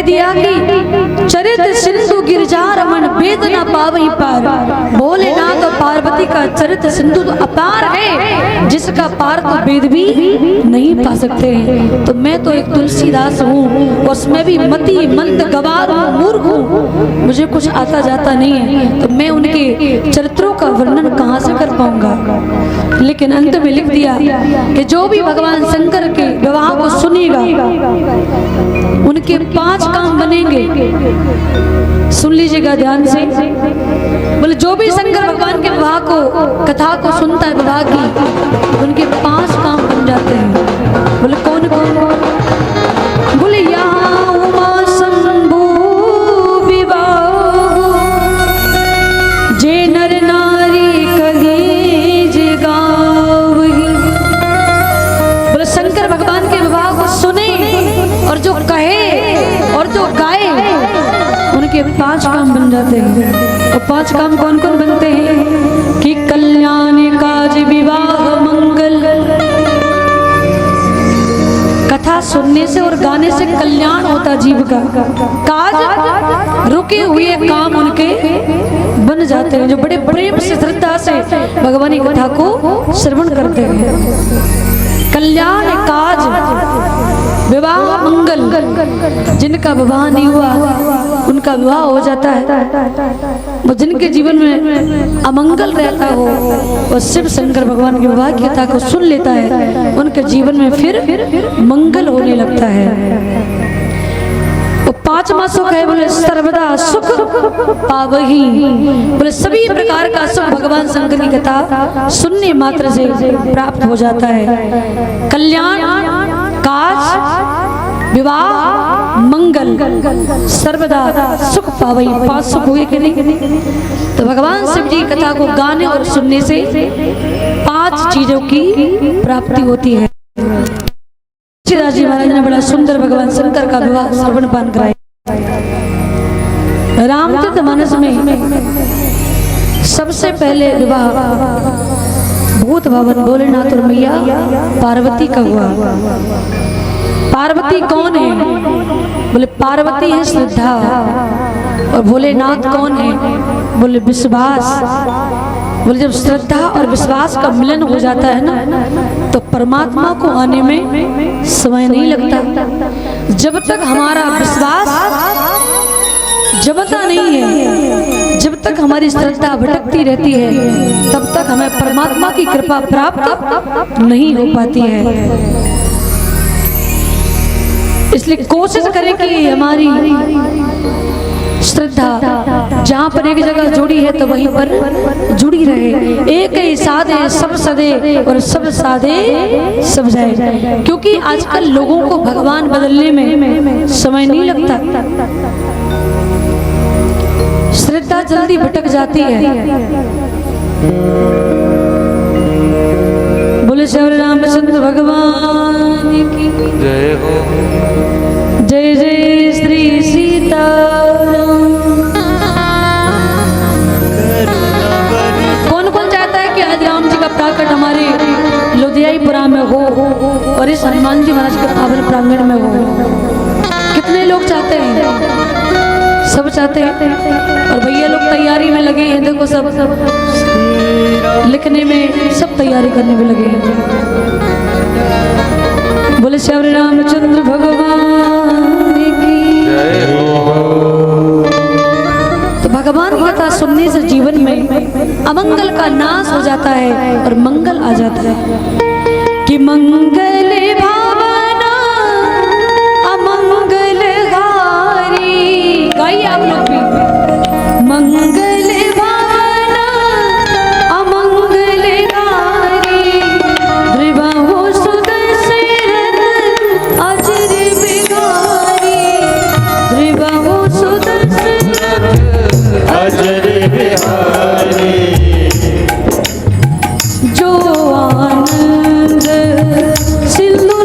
कह दिया कि चरित सिंधु गिरजा रमन वेद न पावई पार। भोलेनाथ और पार्वती का चरित सिंधु तो अपार है, जिसका पार तो वेद भी नहीं पा सकते हैं। तो मैं तो एक तुलसीदास हूँ, उसमें भी मति मंद गवार मूर्ख हूँ, मुझे कुछ आता जाता नहीं है, तो मैं उनके चरित्रों का वर्णन कहाँ से कर पाऊंगा। लेकिन अंत में लिख दिया कि जो भी भगवान शंकर के विवाह को सुनेगा उनके 5 काम बनेंगे। सुन लीजिएगा ध्यान से। बोले जो भी शंकर भगवान के विवाह को कथा को सुनता है विवाह की, उनके 5 काम बन जाते हैं। बोले कौन कौन? बोले यहाँ उमा शंभु विवाह जे नर नारी कहे जे गावही। बोले शंकर भगवान के विवाह को सुने और जो कहे और जो गाए उनके 5 काम बन जाते हैं। और 5 काम कौन कौन बनते हैं? कि कल्याण काज विवाह मंगल। कथा सुनने से और गाने से कल्याण होता जीव का। काज रुके हुए काम उनके बन जाते हैं, जो बड़े प्रेम से श्रद्धा से भगवान की कथा को श्रवण करते हैं। कल्याण काज विवाह मंगल, जिनका विवाह नहीं हुआ उनका विवाह हो जाता है। वो जिनके जीवन में अमंगल रहता हो वो शिव शंकर भगवान के विवाह की कथा को सुन लेता है, उनके जीवन में फिर मंगल होने लगता है। वो 5वां सुख है, बोले सर्वदा सुख पावही। बोले सभी प्रकार का सुख भगवान शंकर की कथा सुनने मात्र से प्राप्त हो जाता है। कल्याण काज विवाह मंगल सर्वदा सुख पावई। 5 सुख हुए कि नहीं? तो भगवान शिव जी की कथा को गाने और सुनने से 5 चीजों की प्राप्ति होती है। जी महाराज ने बड़ा सुंदर भगवान शंकर का विवाह श्रवण पान कराया। रामचरितमानस में सबसे पहले विवाह भूत भवन भोलेनाथ और मैया पार्वती का हुआ। पार्वती कौन है? बोले पार्वती है श्रद्धा, और भोलेनाथ कौन है? बोले विश्वास। बोले जब श्रद्धा और विश्वास का मिलन हो जाता है ना, तो परमात्मा को आने में समय नहीं लगता। जब तक हमारा विश्वास जमता नहीं है, जब तक हमारी श्रद्धा भटकती रहती है, तब तक हमें परमात्मा की कृपा प्राप्त नहीं हो पाती है। इसलिए कोशिश करें कि हमारी श्रद्धा जहाँ पर एक जगह जुड़ी है तो वहीं पर जुड़ी रहे। एक ही साधे सब सदे और सब साधे सब जाए। क्योंकि आजकल लोगों को भगवान बदलने में समय नहीं लगता, श्रद्धा जल्दी भटक जाती है। बोले श्री रामचंद्र भगवान की जय हो। जय जय श्री सीताराम। कौन कौन चाहता है कि आज राम जी का प्राकट हमारे लुधियाईपुरा में हो और इस हनुमान जी महाराज के पावन प्रांगण में हो? कितने लोग चाहते हैं? सब चाहते हैं। और भैया लोग तैयारी में लगे हैं, देखो सब लिखने में, सब तैयारी करने में लगे हैं। बोले श्री रामचंद्र भगवान की जय हो। तो भगवान की कथा सुनने से जीवन में अमंगल का नाश हो जाता है और मंगल आ जाता है। कि मंगल भावना अमंगल हारी। गाइए आप लोग भी। मंगल भावना अमंगल हारी, ध्रुवो सुदर्शन अजर बिहारी। ध्रुवो सुदर्शन अजर बिहारी, जो आनंद सिंधु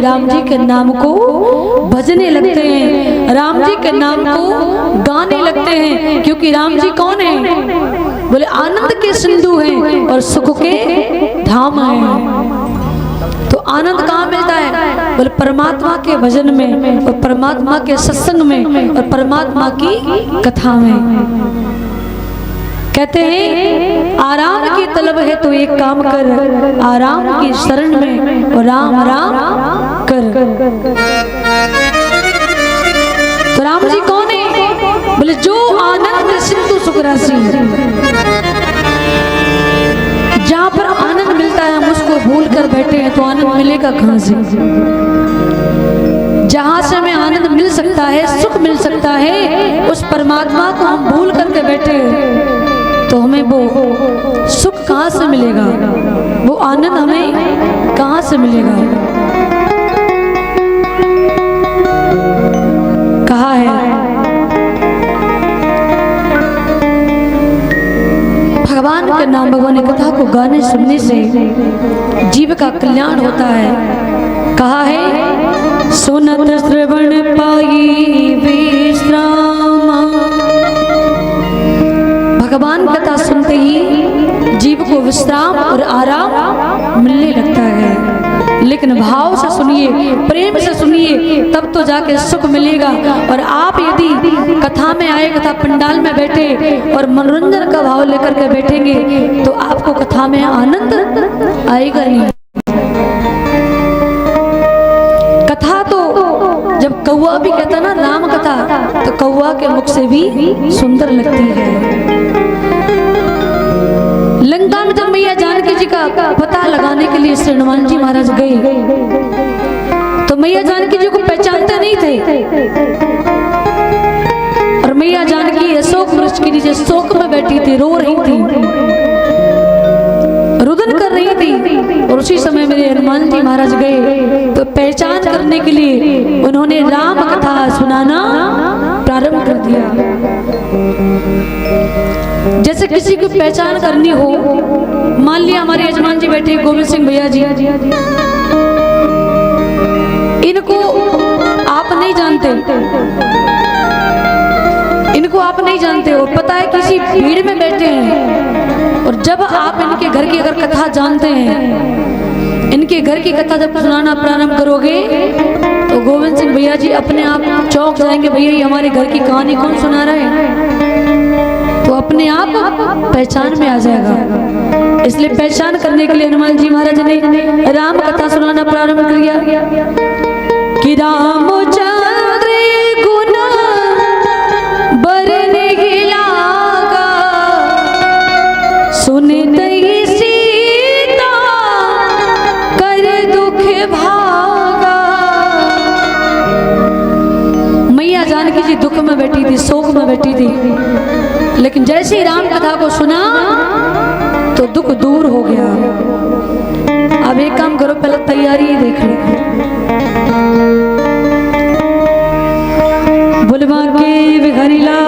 ही राम जी के नाम को भजने लगते हैं, राम जी के नाम को गाने लगते हैं। क्योंकि राम जी कौन है? बोले आनंद के सिंधु हैं और सुख के धाम हैं। तो आनंद कहाँ मिलता है? बोले परमात्मा के भजन में और परमात्मा के सत्संग में और परमात्मा की कथा में। कहते हैं आराम की तलब है तो एक काम कर, आराम की शरण में और राम राम कर। तो राम जी कौन है? बोले जो आनंद सिंधु सुख राशि, जहाँ पर आनंद मिलता है हम उसको भूल कर बैठे हैं तो आनंद मिलेगा कहाँ से? जहाँ से हमें आनंद मिल सकता है, सुख मिल सकता है, उस परमात्मा को हम भूल करके बैठे हैं तो हमें वो सुख कहाँ से मिलेगा? वो आनंद हमें कहाँ से मिलेगा? कहा है भगवान के नाम, भगवान की कथा को गाने सुनने से जीव का कल्याण होता है। कहा है सुनत श्रवण पाई विश्राम। भगवान कथा सुनते ही जीव को विश्राम और आराम मिलने लगता है। लेकिन भाव से सुनिए, प्रेम से सुनिए, तब तो जाके सुख मिलेगा। और आप यदि कथा में आए, कथा पंडाल में बैठे और मनोरंजन का भाव लेकर के बैठेंगे तो आपको कथा में आनंद आएगा नहीं। कथा तो जब कौवा भी कहता ना राम कथा, तो कौवा के मुख से भी सुंदर लगती है। लंका में जब मैया जानकी जी का पता लगाने के लिए श्री हनुमान जी महाराज गए तो मैया जानकी जी को पहचानते नहीं थे। और मैया जानकी अशोक वृक्ष के नीचे शोक में बैठी थी, रो रही थी, रुदन कर रही थी। और उसी समय मेरे हनुमान जी महाराज गए तो पहचान करने के लिए उन्होंने राम कथा सुनाना प्रारंभ कर दिया। जैसे किसी को पहचान करनी हो, मान लिया हमारे यजमान जी बैठे गोविंद सिंह भैया जी, इनको आप नहीं जानते, इनको आप नहीं जानते हो, पता है किसी भीड़ में बैठे हैं। और जब आप इनके घर की अगर कथा जानते हैं, इनके घर की कथा जब सुनाना प्रारंभ करोगे तो गोविंद सिंह भैया जी अपने आप चौंक जाएंगे, भैया ये हमारे घर की कहानी कौन सुना रहा है? तो अपने आप पहचान में आ जाएगा। इसलिए पहचान करने के लिए हनुमान जी महाराज ने राम कथा सुनाना प्रारंभ किया कि रामचंद्र गुण बरने लागा, सुनते ही सीता कर दुख भागा। मैया जानकी जी दुख में बैठी थी, शोक में बैठी थी, लेकिन जैसे ही राम कथा को सुना तो दुख दूर हो गया। अब एक काम करो, पहले तैयारी देख लो। बुलवा के बिहारी ला